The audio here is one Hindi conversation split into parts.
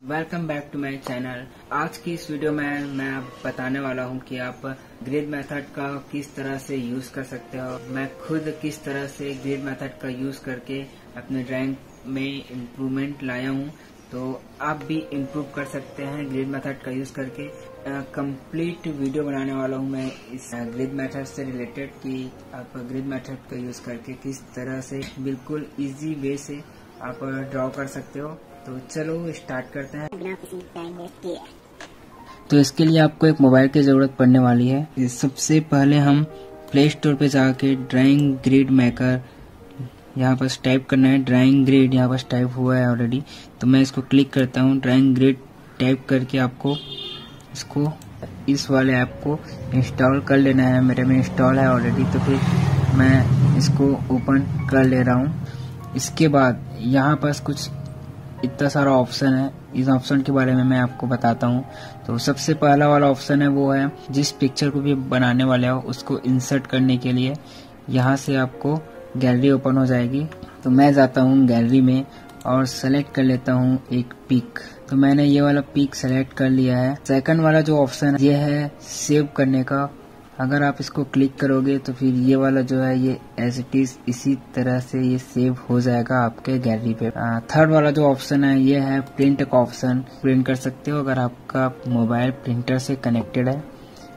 Welcome back to my channel. आज की इस वीडियो में मैं आप बताने वाला हूं कि आप ग्रिड मेथड का किस तरह से यूज कर सकते हो। मैं खुद किस तरह से ग्रिड मेथड का यूज करके अपने ड्राइंग में इम्प्रूवमेंट लाया हूं, तो आप भी इम्प्रूव कर सकते हैं ग्रिड मेथड का यूज करके। कंप्लीट वीडियो बनाने वाला हूं मैं इस ग्रिड मेथड से रिलेटेड कि आप ग्रिड मेथड का यूज करके किस तरह से बिल्कुल इजी वे से आप ड्रॉ कर सकते हो। तो चलो स्टार्ट करते हैं बिना किसी टाइम वेस्ट किए। तो इसके लिए आपको एक मोबाइल की जरूरत पड़ने वाली है। सबसे पहले हम प्ले स्टोर पे जाके ड्राइंग ग्रिड मेकर यहाँ पर टाइप करना है। ड्राइंग ग्रिड यहाँ पर टाइप हुआ है ऑलरेडी, तो मैं इसको क्लिक करता हूँ। ड्राइंग ग्रिड टाइप करके आपको इसको इस वाले ऐप को इंस्टॉल कर लेना है। मेरे में इंस्टॉल है ऑलरेडी, तो फिर मैं इसको ओपन कर ले रहा हूँ। इसके बाद यहाँ पर कुछ इतना सारा ऑप्शन है, इस ऑप्शन के बारे में मैं आपको बताता हूँ। तो सबसे पहला वाला ऑप्शन है वो है जिस पिक्चर को भी बनाने वाले हो उसको इंसर्ट करने के लिए यहाँ से आपको गैलरी ओपन हो जाएगी। तो मैं जाता हूँ गैलरी में और सेलेक्ट कर लेता हूँ एक पिक। तो मैंने ये वाला पिक सेलेक्ट कर लिया है। सेकंड वाला जो ऑप्शन है ये है सेव करने का। अगर आप इसको क्लिक करोगे तो फिर ये वाला जो है ये एज इट इज इसी तरह से ये सेव हो जाएगा आपके गैलरी पे। थर्ड वाला जो ऑप्शन है ये है प्रिंट का ऑप्शन। प्रिंट कर सकते हो अगर आपका मोबाइल प्रिंटर से कनेक्टेड है।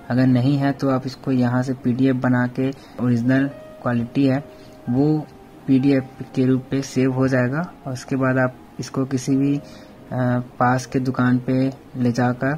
अगर नहीं है तो आप इसको यहाँ से पीडीएफ बना के ओरिजिनल क्वालिटी है वो पीडीएफ के रूप पे सेव हो जाएगा। और उसके बाद आप इसको किसी भी पास के दुकान पे ले जाकर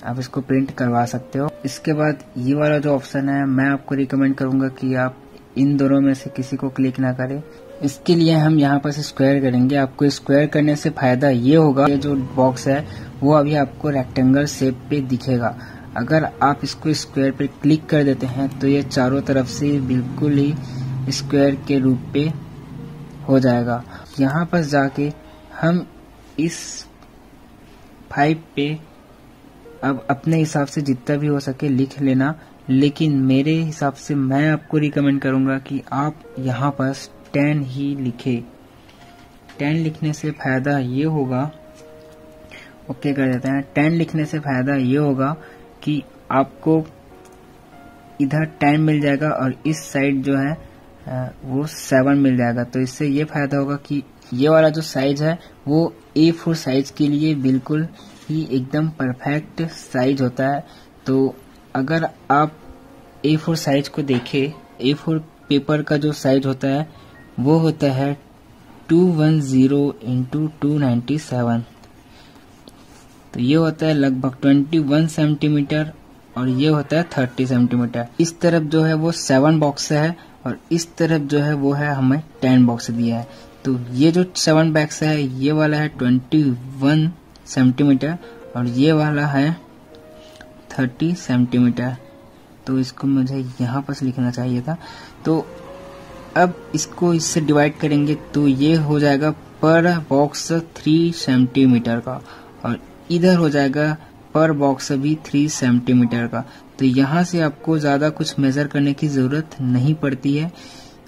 आप इसको प्रिंट करवा सकते हो। इसके बाद ये वाला जो ऑप्शन है मैं आपको रिकमेंड करूंगा कि आप इन दोनों में से किसी को क्लिक ना करें। इसके लिए हम यहाँ पर स्क्वायर करेंगे। आपको स्क्वायर करने से फायदा ये होगा, ये जो बॉक्स है वो अभी आपको रेक्टेंगल शेप पे दिखेगा। अगर आप इसको स्क्वायर पे क्लिक कर देते हैं तो ये चारों तरफ से बिल्कुल ही स्क्वायर के रूप पे हो जाएगा। यहाँ पर जाके हम इस 5 पे अब अपने हिसाब से जितना भी हो सके लिख लेना, लेकिन मेरे हिसाब से मैं आपको रिकमेंड करूंगा कि आप यहाँ पर 10 ही लिखे। 10 लिखने से फायदा ये होगा, ओके कर देते हैं। 10 लिखने से फायदा ये होगा कि आपको इधर 10 मिल जाएगा और इस साइड जो है वो 7 मिल जाएगा। तो इससे ये फायदा होगा कि ये वाला जो साइज है वो A4 साइज के लिए बिल्कुल ही एकदम परफेक्ट साइज होता है। तो अगर आप A4 साइज को देखें, A4 पेपर का जो साइज होता है वो होता है 210 × 297। तो ये होता है लगभग 21 सेंटीमीटर और ये होता है 30 सेंटीमीटर। इस तरफ जो है वो 7 बॉक्स है और इस तरफ जो है वो है हमें 10 बॉक्स दिया है। तो ये जो 7 बॉक्स है ये वाला है 21 सेंटीमीटर और ये वाला है 30 सेंटीमीटर। तो इसको मुझे यहाँ पर लिखना चाहिए था। तो अब इसको इससे डिवाइड करेंगे तो ये हो जाएगा पर बॉक्स 3 सेंटीमीटर का और इधर हो जाएगा पर बॉक्स भी 3 सेंटीमीटर का। तो यहाँ से आपको ज्यादा कुछ मेजर करने की जरूरत नहीं पड़ती है,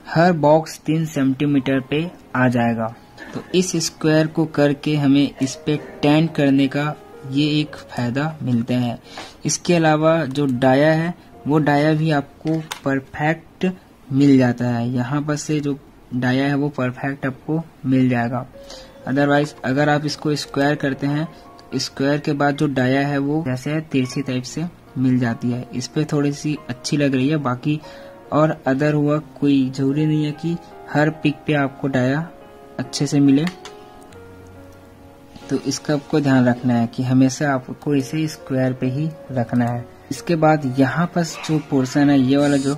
हर बॉक्स 3 सेंटीमीटर पे आ जाएगा। तो इस स्क्वायर को करके हमें इस पे 10 करने का ये एक फायदा मिलता है। इसके अलावा जो डाया है वो डाया भी आपको परफेक्ट मिल जाता है। यहाँ पर से जो डाया है वो परफेक्ट आपको मिल जाएगा। अदरवाइज अगर आप इसको स्क्वायर करते हैं तो स्क्वायर के बाद जो डाया है वो जैसे तिरछी टाइप से मिल जाती है। इस पे थोड़ी सी अच्छी लग रही है, बाकी और अदर हुआ कोई जरूरी नहीं है कि हर पिक पे आपको डाया अच्छे से मिले। तो इसका आपको ध्यान रखना है कि हमेशा आपको इसे स्क्वायर पे ही रखना है। इसके बाद यहाँ पर जो पोर्शन है ये वाला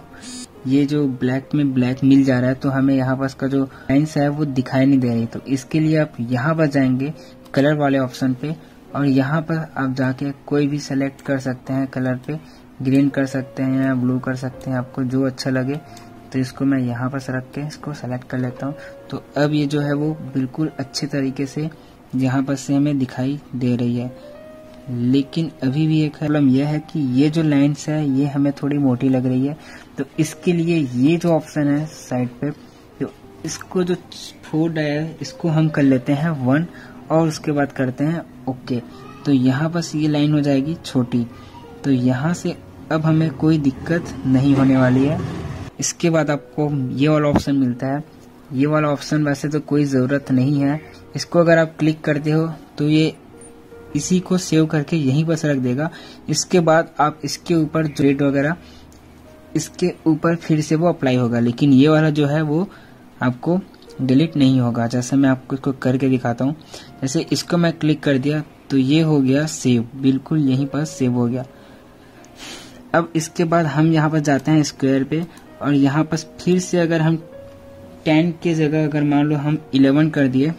ये जो ब्लैक में ब्लैक मिल जा रहा है, तो हमें यहाँ पर का जो लाइन्स है वो दिखाई नहीं दे रही। तो इसके लिए आप यहाँ पर जाएंगे कलर वाले ऑप्शन पे और यहाँ पर आप जाके कोई भी सेलेक्ट कर सकते हैं कलर पे। ग्रीन कर सकते हैं या ब्लू कर सकते हैं, आपको जो अच्छा लगे। तो इसको मैं यहाँ पर रख के इसको सेलेक्ट कर लेता हूँ। तो अब ये जो है वो बिल्कुल अच्छे तरीके से यहाँ पर से हमें दिखाई दे रही है। लेकिन अभी भी एक प्रॉब्लम यह है कि ये जो लाइन्स है ये हमें थोड़ी मोटी लग रही है। तो इसके लिए ये जो ऑप्शन है साइड पे, तो इसको जो 4 है इसको हम कर लेते हैं 1 और उसके बाद करते हैं ओके। तो यहाँ बस ये लाइन हो जाएगी छोटी। तो यहाँ से अब हमें कोई दिक्कत नहीं होने वाली है। इसके बाद आपको ये वाला ऑप्शन मिलता है। ये वाला ऑप्शन वैसे तो कोई ज़रूरत नहीं है, इसको अगर आप क्लिक करते हो तो ये इसी को सेव करके यहीं पर रख देगा। इसके बाद आप इसके ऊपर जो रेट वगैरह इसके ऊपर फिर से वो अप्लाई होगा, लेकिन ये वाला जो है वो आपको डिलीट नहीं होगा। जैसे मैं आपको इसको करके दिखाता हूँ। जैसे इसको मैं क्लिक कर दिया तो ये हो गया सेव, बिल्कुल यहीं पर सेव हो गया। अब इसके बाद हम यहाँ पर जाते हैं स्क्वायर पे और यहाँ पर फिर से अगर हम 10 के जगह अगर मान लो हम 11 कर दिए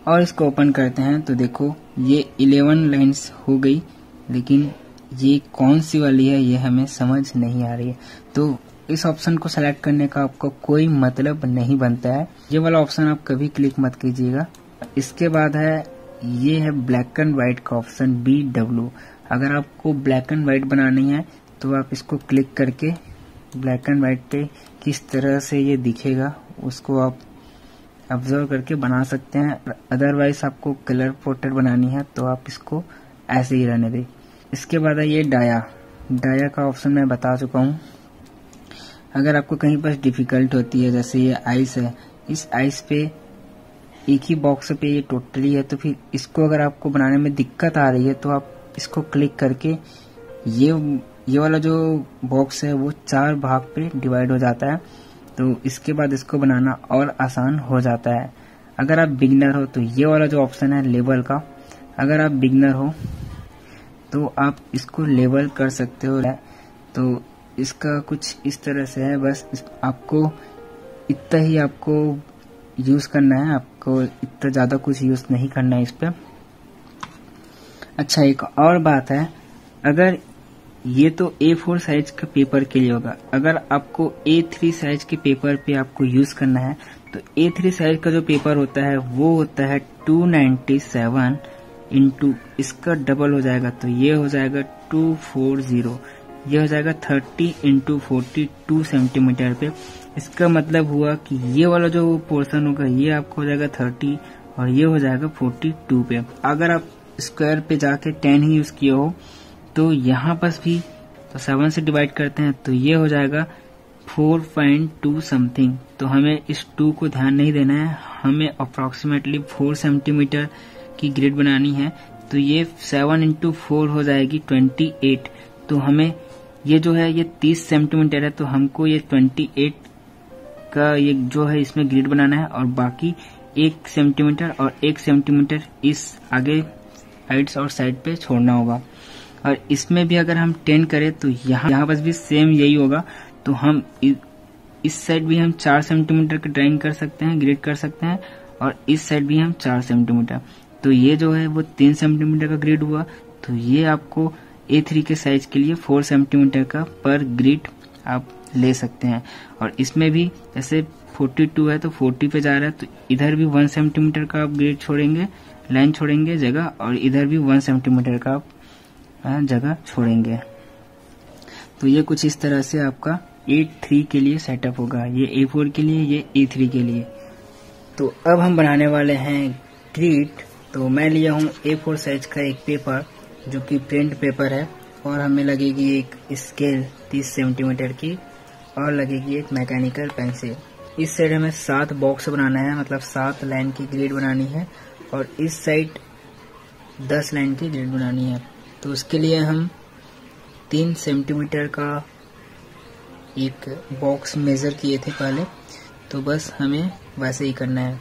और इसको ओपन करते हैं तो देखो ये 11 लाइन्स हो गई, लेकिन ये कौन सी वाली है ये हमें समझ नहीं आ रही है। तो इस ऑप्शन को सेलेक्ट करने का आपको कोई मतलब नहीं बनता है। ये वाला ऑप्शन आप कभी क्लिक मत कीजिएगा। इसके बाद है ये है ब्लैक एंड व्हाइट का ऑप्शन BW। अगर आपको ब्लैक एंड व्हाइट बनानी है तो आप इसको क्लिक करके ब्लैक एंड व्हाइट पे किस तरह से ये दिखेगा उसको आप ऑब्जर्व करके बना सकते हैं। अदरवाइज आपको कलर पोर्ट्रेट बनानी है तो आप इसको ऐसे ही रहने दें। इसके बाद है ये डाया का ऑप्शन मैं बता चुका हूँ। अगर आपको कहीं पर डिफिकल्ट होती है, जैसे ये आइस है, इस आइस पे एक ही बॉक्स पे ये टोटली है, तो फिर इसको अगर आपको बनाने में दिक्कत आ रही है तो आप इसको क्लिक करके ये वाला जो बॉक्स है वो 4 भाग पे डिवाइड हो जाता है। तो इसके बाद इसको बनाना और आसान हो जाता है। अगर आप बिगनर हो तो ये वाला जो ऑप्शन है लेबल का, अगर आप बिगनर हो तो आप इसको लेबल कर सकते हो। तो इसका कुछ इस तरह से है, बस आपको इतना ही आपको यूज करना है, आपको इतना ज्यादा कुछ यूज नहीं करना है इस पे। अच्छा, एक और बात है, अगर ये तो A4 साइज का पेपर के लिए होगा, अगर आपको A3 साइज के पेपर पे आपको यूज करना है तो A3 साइज का जो पेपर होता है वो होता है 297 इंटू इसका डबल हो जाएगा, तो ये हो जाएगा 240, ये हो जाएगा 30 इंटू 42 सेंटीमीटर पे। इसका मतलब हुआ कि ये वाला जो पोर्शन होगा ये आपको हो जाएगा 30 और ये हो जाएगा 42 पे। अगर आप स्क्वायर पे जाके 10 ही यूज किए हो तो यहाँ पर भी तो 7 से डिवाइड करते हैं तो ये हो जाएगा 4.2 समथिंग। तो हमें इस 2 को ध्यान नहीं देना है, हमें अप्रोक्सीमेटली 4 सेंटीमीटर की ग्रिड बनानी है। तो ये 7 इंटू 4 हो जाएगी 28। तो हमें ये जो है ये 30 सेंटीमीटर है, तो हमको ये 28 का ये जो है इसमें ग्रिड बनाना है और बाकी 1 सेंटीमीटर और 1 सेंटीमीटर इस आगे साइड्स और साइड पे छोड़ना होगा। और इसमें भी अगर हम 10 करें तो यहाँ बस भी सेम यही होगा। तो हम इस साइड भी हम 4 सेंटीमीटर की ड्राइंग कर सकते हैं, ग्रिड कर सकते हैं, और इस साइड भी हम 4 सेंटीमीटर। तो ये जो है वो 3 सेंटीमीटर का ग्रिड हुआ। तो ये आपको A3 के साइज के लिए 4 सेंटीमीटर का पर ग्रिड आप ले सकते हैं। और इसमें भी जैसे 42 है तो 40 पे जा रहा है, तो इधर भी 1 सेंटीमीटर का आप ग्रिड छोड़ेंगे, लाइन छोड़ेंगे जगह, और इधर भी 1 सेंटीमीटर का आप जगह छोड़ेंगे। तो ये कुछ इस तरह से आपका A3 के लिए सेटअप होगा, ये A4 के लिए, ये A3 के लिए। तो अब हम बनाने वाले हैं ग्रिड। तो मैं लिया हूँ A4 साइज का एक पेपर जो कि प्रिंट पेपर है, और हमें लगेगी एक स्केल 30 सेंटीमीटर की, और लगेगी एक मैकेनिकल पेंसिल। इस साइड हमें 7 बॉक्स बनाना है, मतलब 7 लाइन की ग्रिड बनानी है, और इस साइड 10 लाइन की ग्रिड बनानी है। तो उसके लिए हम 3 सेंटीमीटर का एक बॉक्स मेजर किए थे पहले, तो बस हमें वैसे ही करना है।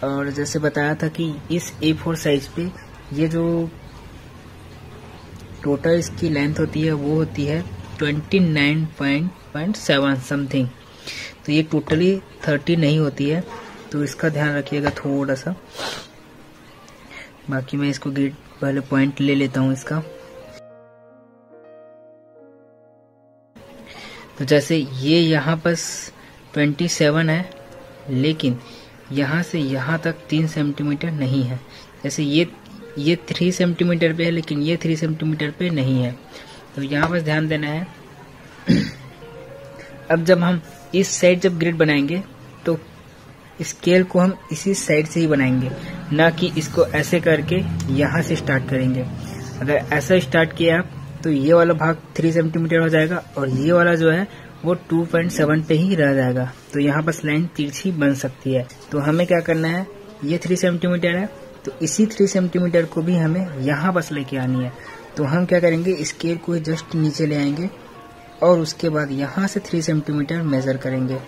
और जैसे बताया था कि इस A4 साइज पे ये जो टोटल इसकी लेंथ होती है वो होती है 29.7 समथिंग। तो ये टोटली 30 नहीं होती है, तो इसका ध्यान रखिएगा थोड़ा सा। बाकी मैं इसको ग्रिड पहले पॉइंट ले लेता हूँ इसका। तो जैसे ये यहाँ पर 27 है, लेकिन यहाँ से यहाँ तक 3 सेंटीमीटर नहीं है। जैसे ये 3 सेंटीमीटर पे है, लेकिन ये 3 सेंटीमीटर पे नहीं है, तो यहाँ बस ध्यान देना है। अब जब हम इस साइड जब ग्रिड बनाएंगे तो स्केल को हम इसी साइड से ही बनाएंगे, ना कि इसको ऐसे करके यहाँ से स्टार्ट करेंगे। अगर ऐसा स्टार्ट किया आप तो ये वाला भाग 3 सेंटीमीटर हो जाएगा और ये वाला जो है वो 2.7 पे ही रह जाएगा। तो यहाँ बस लाइन तिरछी बन सकती है। तो हमें क्या करना है, ये 3 सेंटीमीटर है तो इसी 3 सेंटीमीटर को भी हमें यहाँ बस लेके आनी है। तो हम क्या करेंगे, स्केल को जस्ट नीचे ले आएंगे और उसके बाद यहाँ से 3 सेंटीमीटर मेजर करेंगे।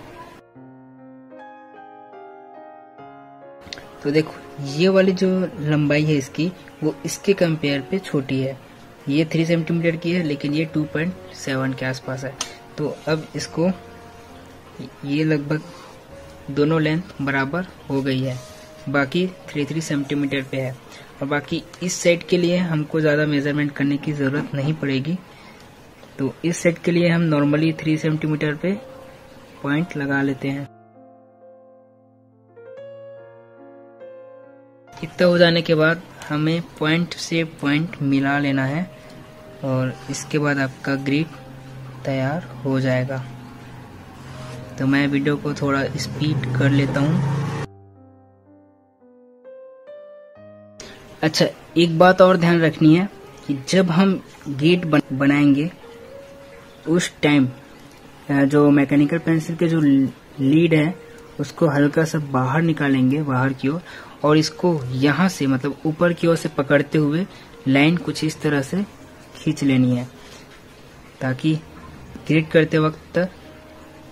तो देखो ये वाली जो लंबाई है इसकी वो इसके कंपेयर पे छोटी है। ये 3 सेंटीमीटर की है लेकिन ये 2.7 के आसपास है। तो अब इसको ये लगभग दोनों लेंथ बराबर हो गई है, बाकी 3 सेंटीमीटर पे है। और बाकी इस साइड के लिए हमको ज़्यादा मेजरमेंट करने की ज़रूरत नहीं पड़ेगी। तो इस साइड के लिए हम नॉर्मली 3 सेंटीमीटर पे पॉइंट लगा लेते हैं। इतना हो जाने के बाद हमें पॉइंट से पॉइंट मिला लेना है और इसके बाद आपका ग्रिड तैयार हो जाएगा। तो मैं वीडियो को थोड़ा स्पीड कर लेता हूँ। अच्छा, एक बात और ध्यान रखनी है कि जब हम ग्रिड बनाएंगे उस टाइम जो मैकेनिकल पेंसिल के जो लीड है उसको हल्का सा बाहर निकालेंगे, बाहर की ओर, और इसको यहाँ से मतलब ऊपर की ओर से पकड़ते हुए लाइन कुछ इस तरह से खींच लेनी है ताकि ग्रिड करते वक्त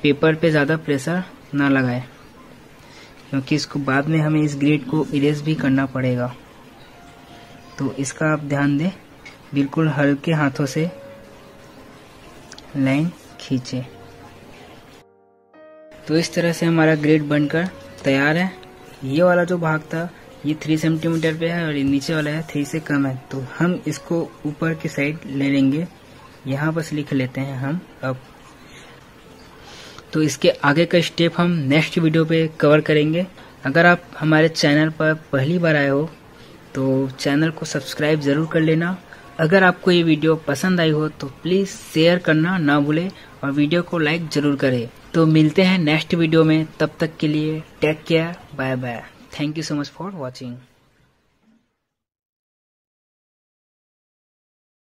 पेपर पे ज़्यादा प्रेशर ना लगाए, क्योंकि इसको बाद में हमें इस ग्रिड को इरेज भी करना पड़ेगा। तो इसका आप ध्यान दें, बिल्कुल हल्के हाथों से लाइन खींचे। तो इस तरह से हमारा ग्रिड बनकर तैयार है। ये वाला जो भाग था ये 3 सेंटीमीटर पे है और ये नीचे वाला है 3 से कम है। तो हम इसको ऊपर की साइड ले लेंगे, यहाँ बस लिख लेते हैं हम अब। तो इसके आगे का स्टेप हम नेक्स्ट वीडियो पे कवर करेंगे। अगर आप हमारे चैनल पर पहली बार आए हो तो चैनल को सब्सक्राइब जरूर कर लेना। अगर आपको ये वीडियो पसंद आई हो तो प्लीज़ शेयर करना ना भूलें और वीडियो को लाइक जरूर करें। तो मिलते हैं नेक्स्ट वीडियो में, तब तक के लिए take care, bye bye. Thank you so much for watching.